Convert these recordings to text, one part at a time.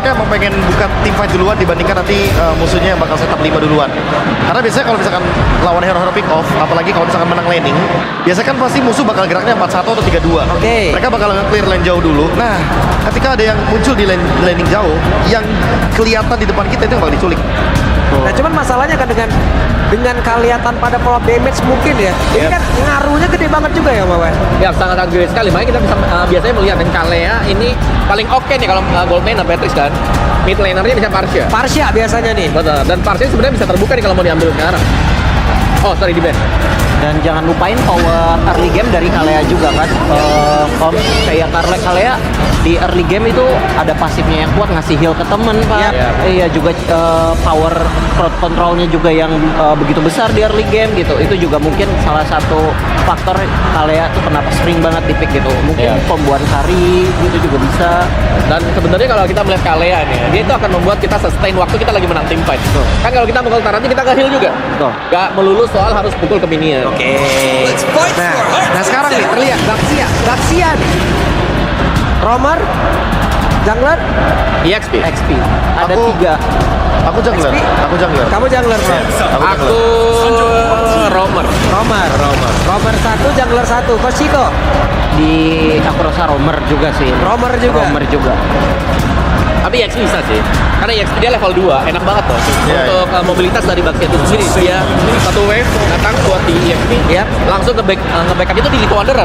mereka emang pengen buka team fight duluan dibandingkan nanti musuhnya yang bakal setup 5 duluan. Karena biasanya kalau misalkan lawan hero-hero pick off, apalagi kalau misalkan menang laning, biasanya kan pasti musuh bakal geraknya 4-1 atau 3-2. Mereka bakal nge-clear lane jauh dulu. Nah, ketika ada yang muncul di laning jauh, yang kelihatan di depan kita itu yang bakal diculik. Nah cuman masalahnya kan dengan kelihatan pada pola damage mungkin ya. Ini kan ngaruhnya gede banget juga ya Mawar. Ya sangat gede sekali. Makanya kita bisa biasanya melihat dan Kalea ini paling oke nih kalau gold laner Patrick kan. Mid lanernya bisa Parsia. Parsia biasanya nih. Betul. Dan Parsia sebenarnya bisa terbuka nih kalau mau diambil sekarang. Oh sorry di ban. Dan jangan lupain power early game dari Kalea juga kan. Kalau kayak Kalea di early game itu ada pasifnya yang kuat, ngasih heal ke temen Pak. Iya juga power crowd controlnya juga yang begitu besar di early game gitu. Itu juga mungkin salah satu faktor Kalea tuh kenapa sering banget di pick gitu. Mungkin komboan kari gitu juga bisa. Dan sebenarnya kalau kita melihat Kalea nih, dia itu akan membuat kita sustain waktu kita lagi menang team fight. Kan kalau kita mukul Taranti kita nge-heal juga. Gak melulu soal harus pukul ke minion. Nah sekarang nih terlihat Daxia nih. Romer, jungler, EXP. Ada 3. Aku jungler. Kamu jungler bro. Aku Romer. Romer 1, jungler 1. Koshiko. Di aku rasa Romer juga sih. Romer juga. Tapi EXP bisa sih. Karena EXP dia level 2, enak banget tuh. Untuk mobilitas dari Baxia itu sendiri. Dia satu wave datang buat di EXP, langsung nge-backup itu di Lipo Wanderer.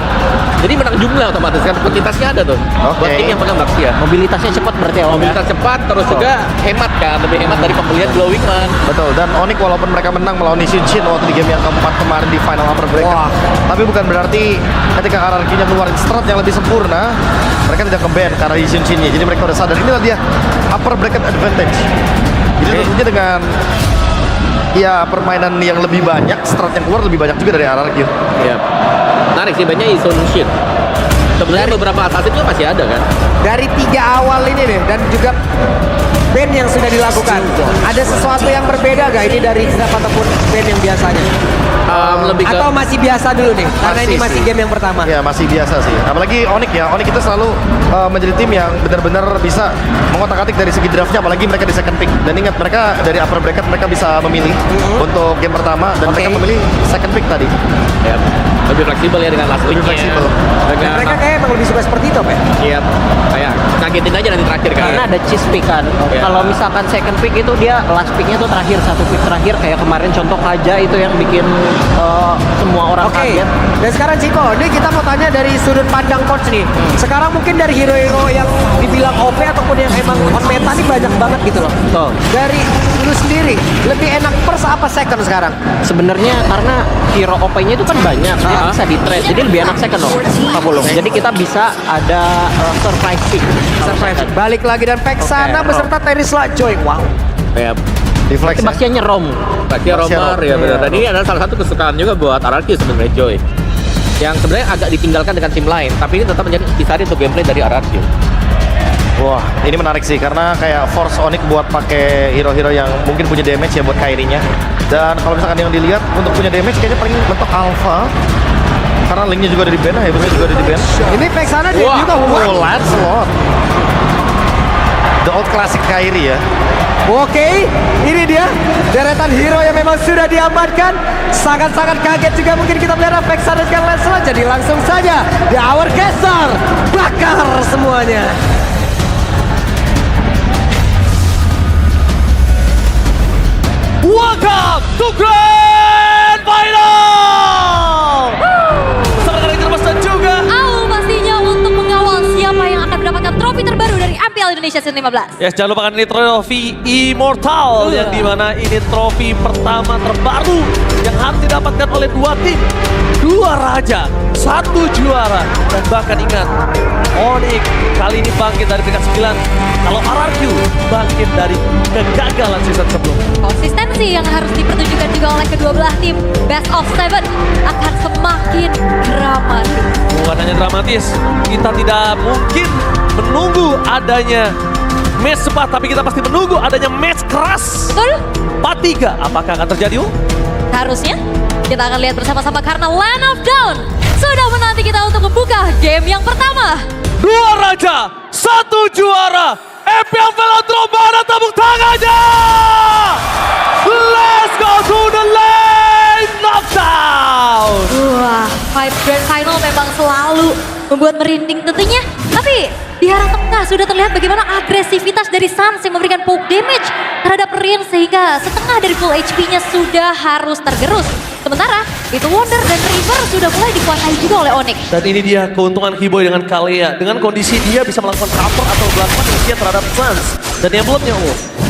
Jadi menang jumlah otomatis kan, kuantitasnya ada tuh. Buat tim yang pegang Baxia. Mobilitasnya cepat berarti ya Om. Mobilitas cepat, terus juga hemat kan, lebih hemat dari pembelian Glowing Man. Betul, dan Onyx walaupun mereka menang melawan Nishinshin waktu di game yang keempat kemarin di final upper bracket, tapi bukan berarti ketika hierarkinya keluarin strat yang lebih sempurna, mereka tidak ke-ban karena Nishinshin-nya. Jadi mereka udah sadar, inilah dia upper bracket advantage. Jadi tentunya dengan permainan yang lebih banyak, strat yang keluar lebih banyak juga dari hierarki. Iya. Menarik sih, banyak Isonship. Sebenarnya beberapa assassin itu masih ada kan. Dari 3 awal ini nih dan juga band yang sudah dilakukan, ada sesuatu yang berbeda gak ini dari snap ataupun band yang biasanya? Lebih ke... Atau masih biasa dulu nih? Karena ini masih game yang pertama. Ya masih biasa sih. Apalagi Onyx ya. Onyx itu selalu menjadi tim yang benar-benar bisa mengotak-atik dari segi draftnya. Apalagi mereka di second pick. Dan ingat mereka dari upper bracket mereka bisa memilih untuk game pertama dan mereka memilih second pick tadi. Ya, lebih fleksibel ya dengan last pick-nya. Dan mereka kayak emang lebih suka seperti itu, Pak. Iya, kayak ngagetin aja nanti terakhir kan. Karena ada cheese pick kan. Kalau misalkan second pick itu dia last picknya tuh terakhir, satu pick terakhir kayak kemarin contoh Kaja itu yang bikin semua orang kaget. Dan sekarang Ciko, ini kita mau tanya dari sudut pandang coach nih. Sekarang mungkin dari hero-hero yang dibilang OP ataupun yang emang on meta nih banyak banget gitu loh. Dari lu sendiri, lebih enak first apa second sekarang? Sebenarnya karena hero OP-nya itu kan banyak, dia bisa di trade, jadi lebih enak second loh. Jadi kita bisa ada surprise pick. Balik lagi dan Vexana beserta Terisla Joy. Wow. Ya. Di flex. Bastianya Rom. Baxia Romer ya benar. Dan ini adalah salah satu kesukaan juga buat RRQ sebenarnya Joy. Yang sebenarnya agak ditinggalkan dengan tim lain, tapi ini tetap menjadi intisari untuk gameplay dari RRQ. Wah, ini menarik sih karena kayak force Onyx buat pakai hero-hero yang mungkin punya damage ya buat Kairi-nya. Dan kalau misalkan yang dilihat untuk punya damage kayaknya paling mentok Alpha. Karena linknya juga ada di ban, Hebusnya juga ada di ban. Ini Vexana dia juga Lancelot. The old classic Kairi ya. Oke, ini dia deretan hero yang memang sudah diamankan. Sangat-sangat kaget juga mungkin kita melihat Vexana dan Lancelot. Jadi langsung saja di Hour Caster bakar semuanya. Welcome to Grand Final! Sebenarnya termas dan juga pastinya untuk mengawal siapa yang akan mendapatkan trofi terbaru dari MPL Indonesia Season 15. Yes, jangan lupakan ini trofi Immortal yang dimana ini trofi pertama terbaru yang harus didapatkan oleh 2 tim, 2 raja, 1 juara. Dan bahkan ingat, Onyx kali ini bangkit dari peringkat 9, kalau RRQ bangkit dari kegagalan season sebelumnya. Konsistensi yang harus dipertunjukkan juga oleh kedua belah tim Best of 7 akan semakin dramatis. Bukan hanya dramatis, kita tidak mungkin menunggu adanya match cepat, tapi kita pasti menunggu adanya match keras. Betul? 4-3, apakah akan terjadi? Harusnya kita akan lihat bersama-sama karena Land of Dawn sudah menanti kita untuk membuka game yang pertama. 2 raja, 1 juara, FPL Velodrome mana tepuk tangannya. Let's go to the lane knockdown. Wah, Five Grand Final memang selalu membuat merinding tentunya. Tapi di arah tengah sudah terlihat bagaimana agresivitas dari Suns yang memberikan poke damage terhadap Rin sehingga setengah dari full HP-nya sudah harus tergerus. Sementara itu Wonder dan River sudah mulai dikuasai juga oleh Onyx. Dan ini dia keuntungan Kiboy dengan Kalea. Dengan kondisi dia bisa melakukan cover atau melakukan inisiat terhadap Suns. Dan yang belumnya,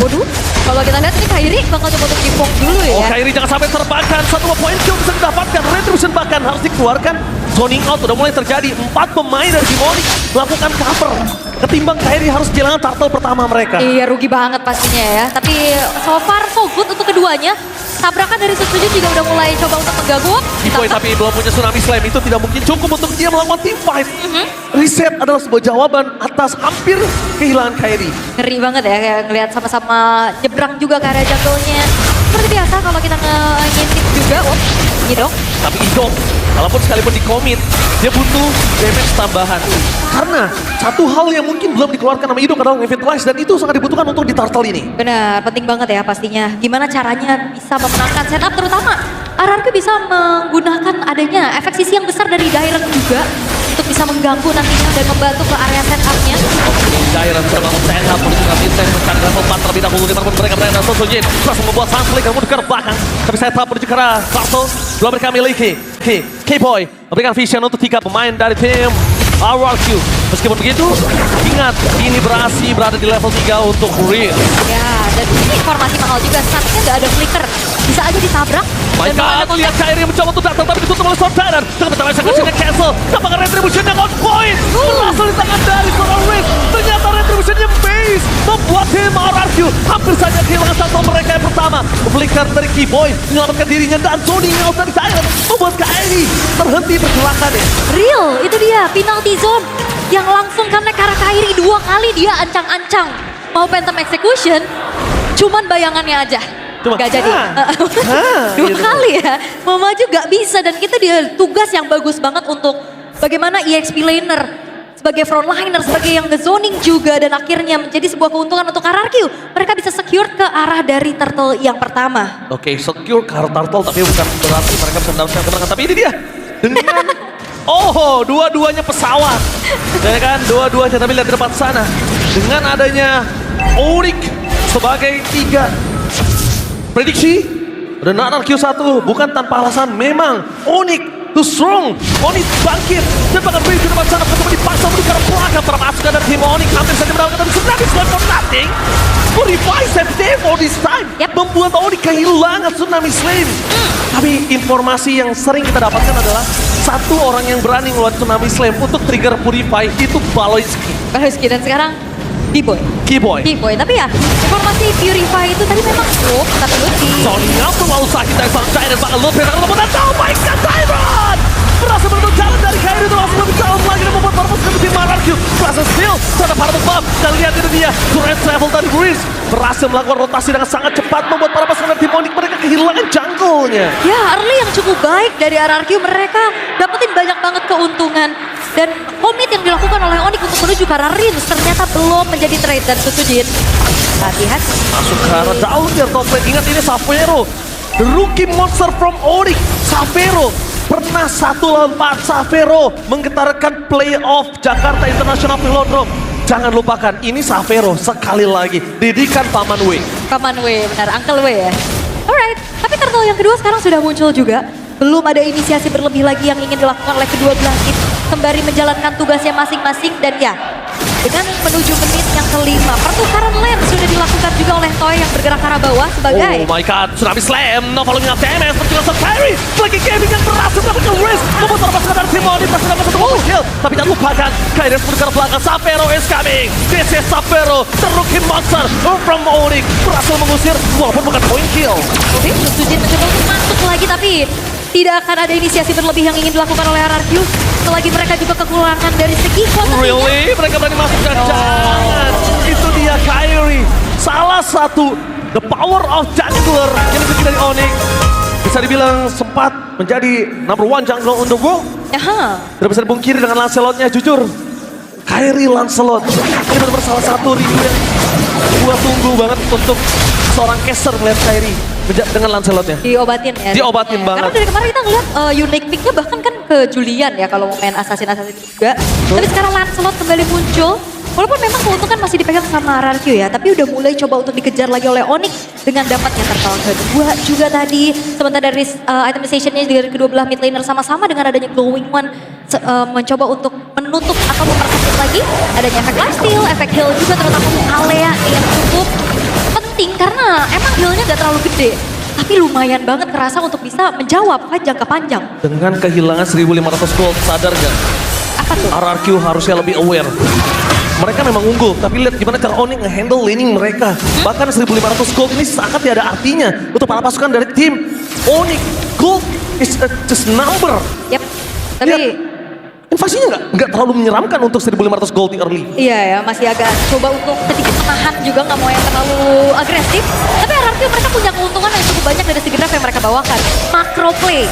Waduh, kalau kita lihat ini Kairi bakal coba untuk di-poke dulu ya. Kairi jangan sampai terbakar. 1 poin kill bisa didapatkan. Retribution bahkan harus dikeluarkan. Zoning out udah mulai terjadi. 4 pemain dari Demonic melakukan cover. Ketimbang Kairi harus kehilangan turtle pertama mereka. Iya, rugi banget pastinya ya. Tapi so far so good untuk keduanya. Tabrakan dari Sujin juga udah mulai coba untuk mengganggu. Kiboy tapi belum punya Tsunami Slam itu tidak mungkin cukup untuk dia melakukan team fight. Reset adalah sebuah jawaban atas hampir kehilangan Kairi. Ngeri banget ya kayak ngelihat sama-sama nyebrang juga ke area jungle-nya. Seperti biasa kalau kita ngintip juga, ini dong. Tapi Idok, walaupun sekalipun di commit, dia butuh damage tambahan. Karena satu hal yang mungkin belum dikeluarkan sama Idok adalah Revitalize dan itu sangat dibutuhkan untuk di turtle ini. Benar, penting banget ya pastinya. Gimana caranya bisa memenangkan setup terutama RRQ bisa menggunakan adanya efek sisi yang besar dari Dairen juga untuk bisa mengganggu nantinya dan membantu ke area setupnya. Dairen bisa melakukan setup, menuju Vincent mencari level 4 terlebih dahulu. Tapi mereka berada di Sojin, langsung membuat Sunflake yang mundur ke belakang. Tapi setup menuju ke arah turtle, belum mereka miliki. K-Boy memberikan vision untuk 3 pemain dari tim RRQ. Meskipun begitu, ingat ini berada di level 3 untuk Real. Ya, dan ini informasi mahal juga. Saatnya nggak ada flicker. Bisa aja ditabrak. My dan God, ada lihat kontak. Kairi mencoba untuk datang tapi ditutup oleh Sword Titan. Dengan pertama execution-nya cancel. Dapatkan retribution yang on point. Berhasil di tangan dari seorang Riz. Ternyata retribution-nya base. Membuat tim RRQ hampir saja kehilangan satu mereka yang pertama. Flicker dari Kiboy menyelamatkan dirinya dan zoning out dari Titan. Membuat Kairi terhenti pergerakannya. Real, itu dia penalty zone yang langsung connect ke arah Kairi 2 kali dia ancang-ancang mau Phantom Execution, cuman bayangannya aja. Gak jadi. 2 kali ya, mau maju gak bisa dan itu dia tugas yang bagus banget untuk bagaimana EXP laner sebagai frontliner, sebagai yang nge-zoning juga dan akhirnya menjadi sebuah keuntungan untuk RRQ. Mereka bisa secure ke arah dari turtle yang pertama. Oke, secure ke arah turtle tapi bukan berarti mereka bisa mendapatkan kemenangan. Tapi ini dia dengan dua-duanya pesawat. Ya kan, dua-duanya tapi lihat di depan sana. Dengan adanya Onyx sebagai 3 prediksi dan RRQ 1 bukan tanpa alasan, memang Onyx too strong. Onyx bangkit dan bahkan beri di depan sana ketemu dipasang menuju ke arah belakang termasuk dari tim Onyx hampir saja mendapatkan tapi Tsunami Slam for nothing. Purify save day for this time. Membuat Onyx kehilangan Tsunami Slam. Tapi informasi yang sering kita dapatkan adalah satu orang yang berani ngeluarin Tsunami Slam untuk trigger Purify itu Baloyski. Dan sekarang Kiboy. Tapi ya informasi Purify itu tadi memang tapi Lucky. Zoning out terlalu sakit dari sang Giant bahkan Lutfi akan membuat oh my god Tyron berhasil menutup jalan dari Kairi itu langsung lebih jauh lagi dan membuat Parabus ke tim RRQ berhasil steal terhadap Parabus buff dan lihat itu dia turret travel dari Breeze berhasil melakukan rotasi dengan sangat cepat membuat Parabus dan tim Onyx mereka kehilangan jungle-nya. Ya, early yang cukup baik dari RRQ, mereka dapetin banyak banget keuntungan dan komit yang dilakukan oleh Onyx untuk menuju ke arah Rins ternyata belum menjadi trade dan Sujin. Hati-hati. Masuk ke arah down tier top lane. Ingat ini Savero, the rookie monster from Onyx. Savero pernah 1 lawan 4. Savero menggetarkan playoff Jakarta International Velodrome. Jangan lupakan, ini Savero sekali lagi didikan Paman W. Paman W, benar, Uncle W ya. Alright, tapi turtle yang kedua sekarang sudah muncul juga. Belum ada inisiasi berlebih lagi yang ingin dilakukan oleh kedua belah tim. Sembari menjalankan tugasnya masing-masing dan ya, dengan menuju menit yang kelima, pertukaran lane sudah dilakukan juga oleh Toy yang bergerak ke arah bawah sebagai oh my god, Tsunami Slam, no following up damage, berjalan Kairi, lagi gaming yang berhasil mendapatkan risk, membuat orang pasukan dari tim Onyx masih dapat 1 kill, tapi jangan lupakan, Kairi harus bergerak belakang, Savero is coming, this is Savero, the rookie monster from Onyx, berhasil mengusir, walaupun bukan point kill. Oke, Sujin mencoba untuk masuk lagi tapi tidak akan ada inisiasi berlebih yang ingin dilakukan oleh RRQ selagi mereka juga kekurangan dari segi kuantitinya. Really? Mereka berani masuk dan jangan. Itu dia Kairi. Salah satu the power of jungler yang dimiliki dari Onyx. Bisa dibilang sempat menjadi number 1 jungler on the world. Aha. Tidak bisa dipungkiri dengan Lancelotnya, jujur. Kairi Lancelot. Ini benar-benar salah satu review yang gua tunggu banget untuk seorang caster melihat Kairi dengan Lancelotnya. Diobatin ya. Diobatin banget. Karena dari kemarin kita ngeliat unique pick-nya bahkan kan ke Julian ya kalau mau main Assassin juga. Tapi sekarang Lancelot kembali muncul. Walaupun memang keuntungan masih dipegang sama RRQ ya, tapi udah mulai coba untuk dikejar lagi oleh Onyx dengan dapatnya tertal kedua juga tadi. Sementara dari itemization-nya dari kedua belah mid laner sama-sama dengan adanya Glowing One mencoba untuk menutup atau mempersempit lagi adanya efek lifesteal, efek heal juga terutama untuk Alea yang cukup penting karena emang healnya gak terlalu gede. Tapi lumayan banget kerasa untuk bisa menjawab fight jangka panjang. Dengan kehilangan 1.500 gold, sadar gak? Apa tuh? RRQ harusnya lebih aware. Mereka memang unggul, tapi lihat gimana cara Onyx nge-handle laning mereka. Bahkan 1.500 gold ini sangat tidak ada artinya untuk para pasukan dari tim Onyx. Gold is just number. Yap, tapi... Lihat, invasinya nggak terlalu menyeramkan untuk 1.500 gold di early. Iya ya, masih agak coba untuk sedikit menahan juga, nggak mau yang terlalu agresif. Tapi RRQ mereka punya keuntungan yang cukup banyak dari segi draft yang mereka bawakan. Macro play,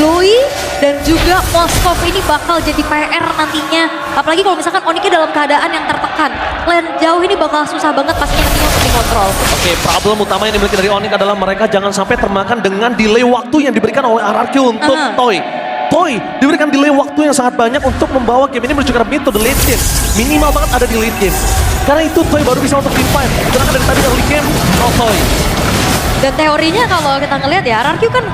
Louis dan juga Moskov ini bakal jadi PR nantinya. Apalagi kalau misalkan Onyx dalam keadaan yang tertekan. Lane jauh ini bakal susah banget pastinya nantinya untuk dikontrol. Oke, problem utama yang dimiliki dari Onyx adalah mereka jangan sampai termakan dengan delay waktu yang diberikan oleh RRQ untuk Toy. Toy diberikan delay waktu yang sangat banyak untuk membawa game ini menuju ke mid to the late game. Minimal banget ada di late game. Karena itu Toy baru bisa untuk team fight. Sedangkan dari tadi early game, no Toy. Dan teorinya kalau kita ngelihat ya, RRQ kan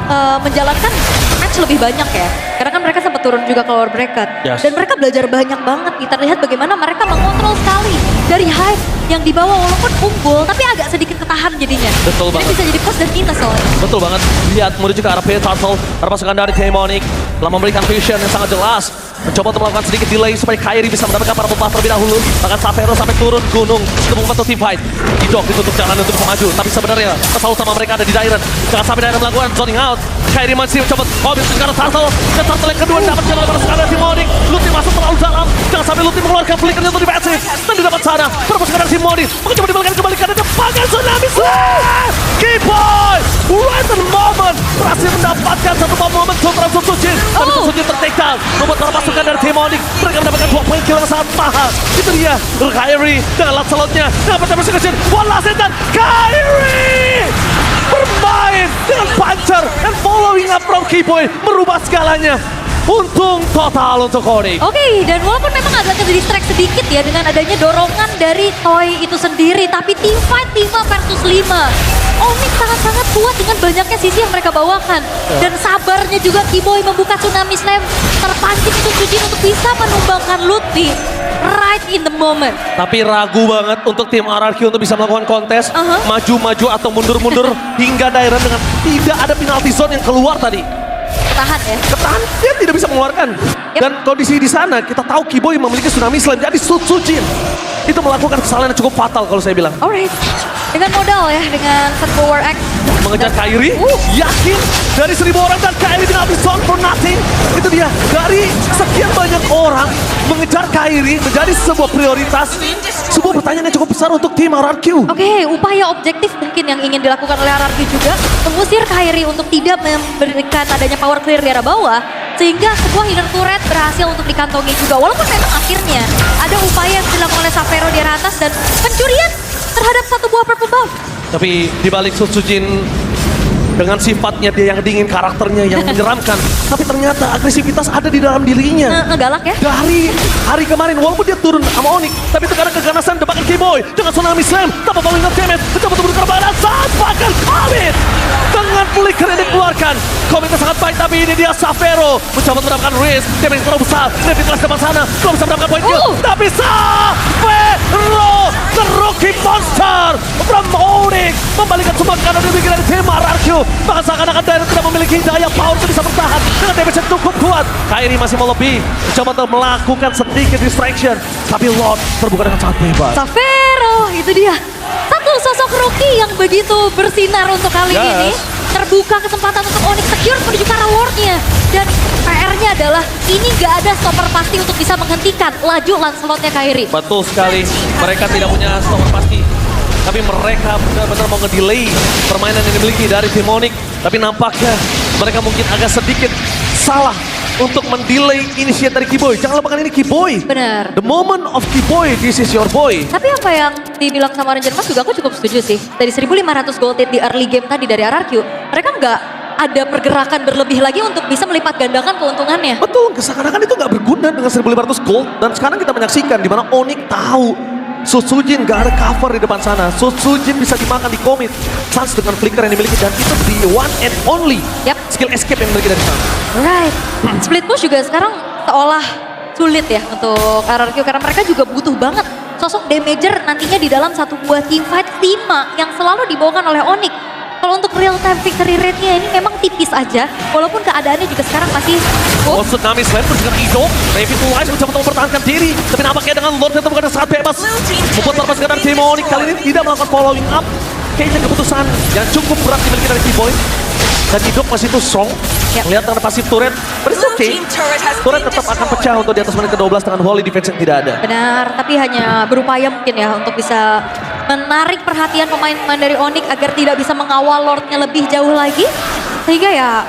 menjalankan match lebih banyak ya. Karena kan mereka sempat turun juga ke lower bracket. Yes. Dan mereka belajar banyak banget. Kita lihat bagaimana mereka mengontrol sekali dari hype yang dibawa walaupun unggul, tapi agak sedikit ketahan jadinya. Betul banget. Ini bisa jadi plus dan minus soalnya. Betul banget. Lihat menuju ke arah Pit Turtle. Pasukan dari tim Onyx telah memberikan vision yang sangat jelas. Mencoba untuk melakukan sedikit delay supaya Kairi bisa mendapatkan para pembuff terlebih dahulu. Bahkan Sapphire sampai turun gunung untuk membantu team fight. Hijok ditutup jalan untuk bisa maju. Tapi sebenarnya masalah utama mereka ada di Dairen. Jangan sampai Dairen melakukan zoning out. Kairi masih mencoba mobil ke arah Turtle. Dan Turtle yang kedua dapat jalan pada sekarang tim Onyx. Luti masuk terlalu dalam. Jangan sampai Luti mengeluarkan flickernya untuk defensif. Dan didapat sana. Pasukan dari tim Onyx mencoba dibalikan kembali ke depan. Tsunami Slam! Keyboy! Right at the moment. Berhasil mendapatkan satu momentum terhadap Sujin. Tapi Sujin ter-take down. Membuat para pasukan dari tim Onyx mereka mendapatkan 2 poin kill yang sangat mahal. Itu dia Kairi dengan Lancelotnya dapat damage kecil. One last hit dan Kairi bermain dengan puncher and following up from Keyboy merubah segalanya. Untung total untuk Onyx. Oke, dan walaupun memang agak ke-distract sedikit ya dengan adanya dorongan dari Toy itu sendiri, tapi team fight 5 versus 5. Onyx sangat-sangat kuat dengan banyaknya sisi yang mereka bawakan. Dan sabarnya juga Keyboy membuka Tsunami Slam, terpancing itu Sujin untuk bisa menumbangkan Lutfi right in the moment. Tapi ragu banget untuk tim RRQ untuk bisa melakukan kontes. Maju-maju atau mundur-mundur hingga Dairen dengan tidak ada penalty zone yang keluar tadi. Ketahan ya. Ketahan, dia tidak bisa mengeluarkan. Dan kondisi di sana, kita tahu Keyboy memiliki Tsunami Slam, jadi Sujin itu melakukan kesalahan yang cukup fatal kalau saya bilang. Alright, dengan modal ya, dengan set power X. Mengejar Kairi, yakin dari 1000 orang dan Kairi penalty zone for nothing. Itu dia, dari sekian banyak orang mengejar Kairi menjadi sebuah prioritas. Sebuah pertanyaan yang cukup besar untuk tim RRQ. Oke, upaya objektif mungkin yang ingin dilakukan oleh RRQ juga mengusir Kairi untuk tidak memberikan adanya power clear di arah bawah, sehingga sebuah inner turret berhasil untuk dikantongi juga. Walaupun memang akhirnya ada upaya yang dilakukan oleh Sapphire di arah atas dan pencurian terhadap satu buah purple buff. Tapi dibalik Sujin dengan sifatnya dia yang dingin, karakternya yang menyeramkan, tapi ternyata agresivitas ada di dalam dirinya. Galak ya. Dari hari kemarin, walaupun dia turun sama Onyx, tapi itu karena keganasan debakan Keyboy dengan Tsunami Slam, tanpa following up damage, mencoba untuk menuju badan saat bahkan Komit dengan flicker yang dikeluarkan. Komitnya sangat baik, tapi ini dia Sapphire mencoba mendapatkan risk, damage terlalu besar, Levitas depan sana, belum bisa mendapatkan poin kill, tapi Sapphire, the rookie monster from Onyx, membalikan semua kanan dan dari tim RRQ. Bahkan seakan-akan Dairen tidak memiliki daya power untuk bisa bertahan dengan damage yang cukup kuat. Kairi masih mau lebih, mencoba untuk melakukan sedikit distraction, tapi Lord terbuka dengan sangat bebas. Sapphire, itu dia. Satu sosok rookie yang begitu bersinar untuk kali ini. Terbuka kesempatan untuk Onyx secure menuju ke arah wardnya. Dan PR-nya adalah ini gak ada stopper pasti untuk bisa menghentikan laju Lancelotnya Kairi. Betul sekali, mereka tidak punya stopper pasti. Tapi mereka benar-benar mau ngedelay permainan yang dimiliki dari tim Onyx. Tapi nampaknya mereka mungkin agak sedikit salah untuk mendelay initiate dari Kiboy. Jangan lupakan ini Kiboy. Bener. The moment of Kiboy, this is your boy. Tapi apa yang dibilang sama Ranger Mas juga aku cukup setuju sih. Dari 1.500 gold di early game tadi dari RRQ, mereka nggak ada pergerakan berlebih lagi untuk bisa melipat gandakan keuntungannya. Betul, seakan-akan itu nggak berguna dengan 1.500 gold. Dan sekarang kita menyaksikan di mana Onyx tahu Sutsujin gak ada cover di depan sana. Sutsujin bisa dimakan di commit. Sans dengan flicker yang dimiliki dan itu the one and only skill escape yang dimiliki dari sana. Right. Split push juga sekarang seolah sulit ya untuk RRQ karena mereka juga butuh banget sosok damager nantinya di dalam satu buah teamfight 5 yang selalu dibawakan oleh Onyx. Kalau untuk real time victory rate-nya ini memang tipis aja, walaupun keadaannya juga sekarang masih Oh, Tsunami Slam dengan Ido, Revitalize mencoba untuk mempertahankan diri. Tapi nampaknya dengan Lord tetap bukan saat bebas. Membuat lepas sekedar tim Onyx kali ini tidak melakukan following up. Kayaknya keputusan yang cukup berat dimiliki dari T-Boy. Dan Ido masih tuh strong. Lihat dengan pasif turret, but it's okay. Turret tetap akan pecah untuk di atas menit ke-12 dengan Holy Defense yang tidak ada. benar, tapi hanya berupaya mungkin ya untuk bisa menarik perhatian pemain-pemain dari Onyx agar tidak bisa mengawal Lordnya lebih jauh lagi. Sehingga ya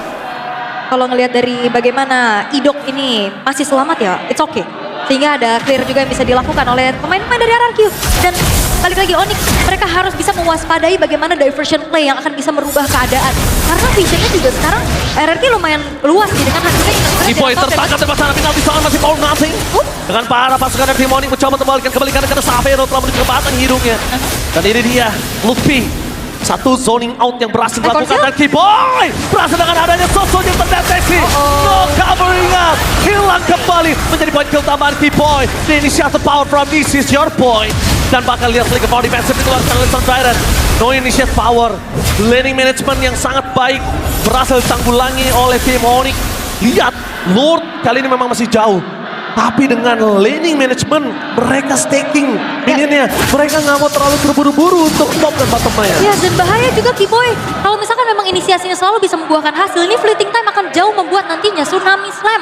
kalau ngelihat dari bagaimana Idok ini masih selamat ya, it's okay. Sehingga ada clear juga yang bisa dilakukan oleh pemain-pemain dari RRQ. Dan balik lagi Onyx, mereka harus bisa mewaspadai bagaimana diversion play yang akan bisa merubah keadaan. Karena visionnya juga sekarang RRQ lumayan luas nih dengan hasilnya kita sebenarnya T-Boy tidak tahu tertangkap dari- di pasangan final di sana masih power nothing. Dengan para pasukan dari tim Onyx mencoba untuk kembalikan ke Savero telah menuju ke batang hidungnya. Dan ini dia, Luffy. Satu zoning out yang berhasil dilakukan dan Kiboy berhasil dengan adanya sosok yang terdeteksi. No covering up, hilang kembali menjadi poin kill tambahan Kiboy. The initiative power from this is your point. Dan bakal lihat lagi power defensive dikeluarkan oleh Sun Tyrant. No initiative power, laning management yang sangat baik berhasil ditanggulangi oleh tim Onyx. Lihat, Lord kali ini memang masih jauh. Tapi dengan laning management, mereka staking minionnya. Mereka nggak mau terlalu terburu-buru untuk top dan bottom lane. Ya dan bahaya juga Kiboy. Kalau misalkan memang inisiasinya selalu bisa membuahkan hasil, ini fleeting time akan jauh membuat nantinya Tsunami Slam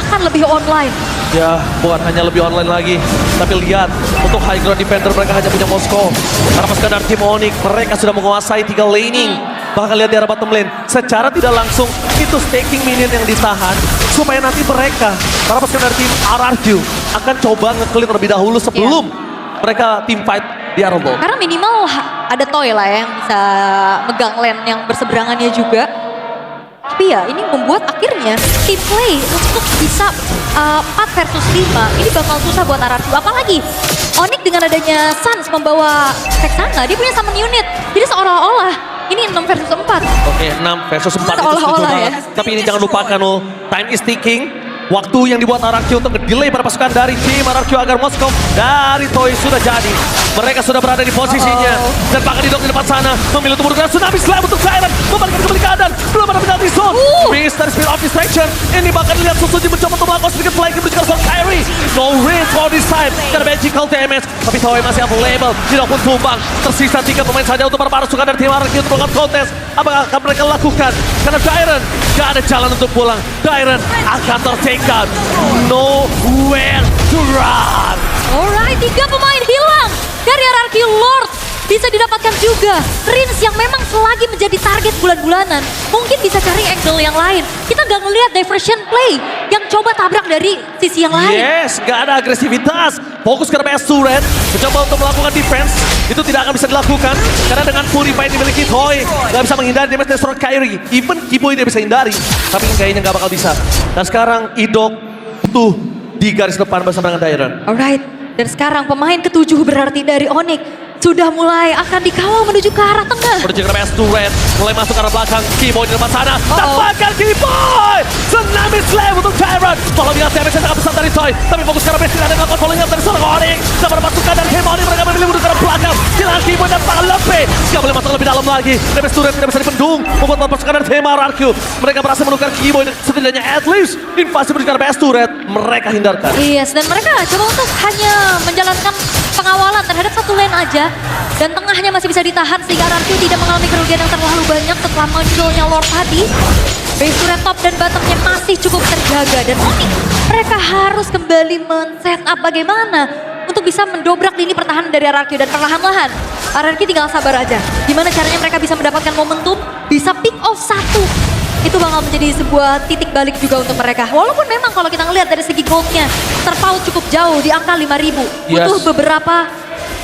akan lebih online. Ya, bukan hanya lebih online lagi. Tapi lihat, untuk high ground defender mereka hanya punya Moskow. Karena pasukan dari tim Onyx, mereka sudah menguasai 3 laning. Bahkan lihat di arah bottom lane, secara tidak langsung itu staking minion yang ditahan. Supaya nanti mereka, para pasukan dari tim RRQ akan coba nge-clear terlebih dahulu sebelum mereka team fight di Arrow. Karena minimal ada Toy lah ya yang bisa megang lane yang berseberangannya juga. Tapi ya ini membuat akhirnya team play untuk bisa 4 versus 5 ini bakal susah buat RRQ. Apalagi Onyx dengan adanya Sans membawa Vexana, dia punya summon unit. Jadi seolah-olah ini 6 versus 4. Oke, 6 versus 4 itu setuju Seolah-olah ya. banget. Tapi ini jangan lupakan loh, time is ticking. Waktu yang dibuat RRQ untuk nge-delay para pasukan dari tim RRQ agar Moskow dari Toy sudah jadi. Mereka sudah berada di posisinya. Dan bahkan di depan sana memilih untuk menggunakan Tsunami Slam untuk Siren. Membalikan kembali keadaan. Belum ada penalti zone. Mr. Speed of Distraction. Ini bahkan lihat Susuji mencoba untuk melakukan sedikit flanking menuju ke zone Kyrie. No range for this time. Karena magical damage. Tapi Toy masih available. Tidak pun tumbang. Tersisa 3 pemain saja untuk para pasukan dari tim RRQ untuk melakukan kontes. Apa yang akan mereka lakukan? Karena Dairen gak ada jalan untuk pulang. Dairen akan take down. Nowhere to run. Alright, 3 pemain hilang dari RRQ Lord. Bisa didapatkan juga Rins yang memang selagi menjadi target bulan-bulanan. Mungkin bisa cari angle yang lain. Kita gak ngelihat diversion play yang coba tabrak dari sisi yang lain. Yes, gak ada agresivitas. Fokus ke PS turret, mencoba untuk melakukan defense. Itu tidak akan bisa dilakukan. Karena dengan Purify yang dimiliki Toy, gak bisa menghindari damage dari seorang Kyrie. Even Kiboy dia bisa hindari. Tapi kayaknya gak bakal bisa. Dan sekarang Idok butuh di garis depan bersama dengan Dairen. Alright, dan sekarang pemain ke-7 berarti dari Onyx sudah mulai akan dikawal menuju ke arah tengah. Menuju ke PS turret, mulai masuk ke arah belakang. Kiboy di depan sana. Dapatkan Kiboy! Tsunami Slam untuk Dairen. Kalau lihat damage yang sangat besar dari Toy. Tapi fokus ke arah base tidak ada melakukan following up dari seorang Onyx. Dan para pasukan dari tim Onyx mereka memilih menuju ke arah belakang. Hilang Kiboy dan bakal lebih. Gak boleh masuk lebih dalam lagi. PS turret tidak bisa dipendung. Membuat para pasukan dari tim RRQ. Mereka berhasil menukar Kiboy. Setidaknya at least invasi menuju ke arah PS turret. Mereka hindarkan. Yes, dan mereka coba untuk hanya menjalankan pengawalan terhadap satu lane aja. Dan tengahnya masih bisa ditahan sehingga RRQ tidak mengalami kerugian yang terlalu banyak setelah munculnya Lord tadi. Base turret top dan bottomnya masih cukup terjaga. Dan Onyx, mereka harus kembali men-set up bagaimana untuk bisa mendobrak lini pertahanan dari RRQ dan perlahan-lahan RRQ tinggal sabar aja. Gimana caranya mereka bisa mendapatkan momentum, bisa pick off satu. Itu bakal menjadi sebuah titik balik juga untuk mereka. Walaupun memang kalau kita ngelihat dari segi goldnya terpaut cukup jauh di angka 5.000. Butuh beberapa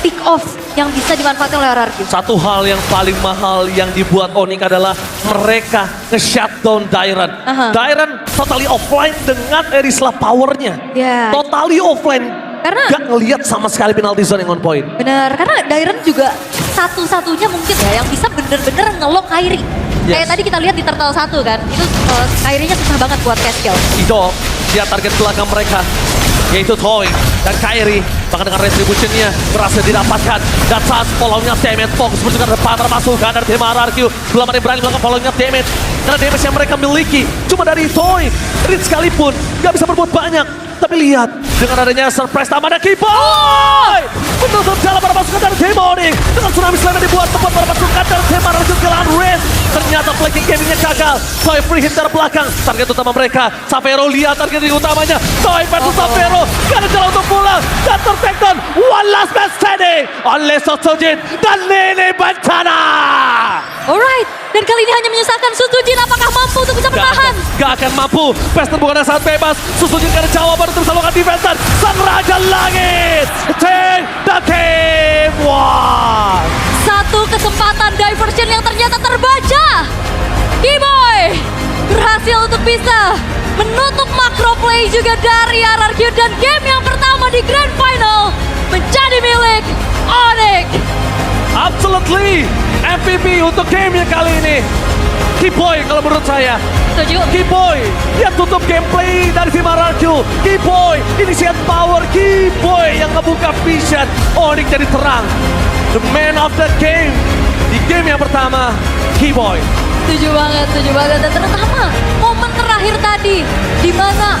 pick off yang bisa dimanfaatkan oleh RRQ. Satu hal yang paling mahal yang dibuat Onyx adalah mereka nge-shutdown Dairon. Dairon totally offline dengan Erisla powernya. Ya. Totally offline. Karena gak ngelihat sama sekali penalty zone yang on point. benar, karena Dairon juga satu-satunya mungkin ya yang bisa bener-bener nge-lock Kairi. Kayak tadi kita lihat di Turtle 1 kan, itu Kairinya susah banget buat Pascal. Ido, dia target belakang mereka, yaitu Toy dan Kairi. Bahkan dengan retributionnya berhasil didapatkan. Dan saat follow-nya damage, fokus berjuang ke depan termasukkan dari tim RRQ. Belum ada yang berani melakukan follow-nya damage. Karena damage yang mereka miliki cuma dari Toy. Reed sekalipun gak bisa berbuat banyak. Tapi lihat, dengan adanya surprise tambah ada Keyboy! Menutup jalan para pasukan dari tim Onyx. Dengan tsunami slam yang dibuat tempat para pasukan dari tim RRQ kehilangan Reed. Ternyata flanking gamingnya gagal. Toy free hit dari belakang. Target utama mereka, Savero lihat target utamanya. Toy versus Savero. Gak ada jalan untuk pulang. Dan tertakedown. One last man standing. Oleh Sosojin dan Lini Bencana. Alright, dan kali ini hanya menyusahkan Sutujin. Apakah mampu untuk bisa bertahan? Gak akan mampu. Pester bukan saat bebas. Susujin gak ada jawaban untuk bisa melakukan defense. Sang Raja Langit. Take the game one. Satu kesempatan diversion yang ternyata terbaca. Keyboy berhasil untuk bisa menutup macro play juga dari RRQ. Dan game yang pertama di Grand Final menjadi milik Onyx. Absolutely. MVP untuk game yang kali ini. Keyboy kalau menurut saya. Setuju. Keyboy, dia tutup gameplay dari tim RRQ. Keyboy, initiate power. Keyboy yang ngebuka vision. Onyx jadi terang. The man of the game. Di game yang pertama, Keyboy. Setuju banget. Dan terutama momen terakhir tadi, di mana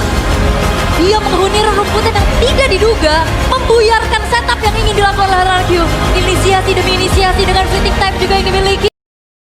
dia menghuni rerumputan yang tidak diduga, membuyarkan setup yang ingin dilakukan oleh RRQ. Inisiasi demi inisiasi.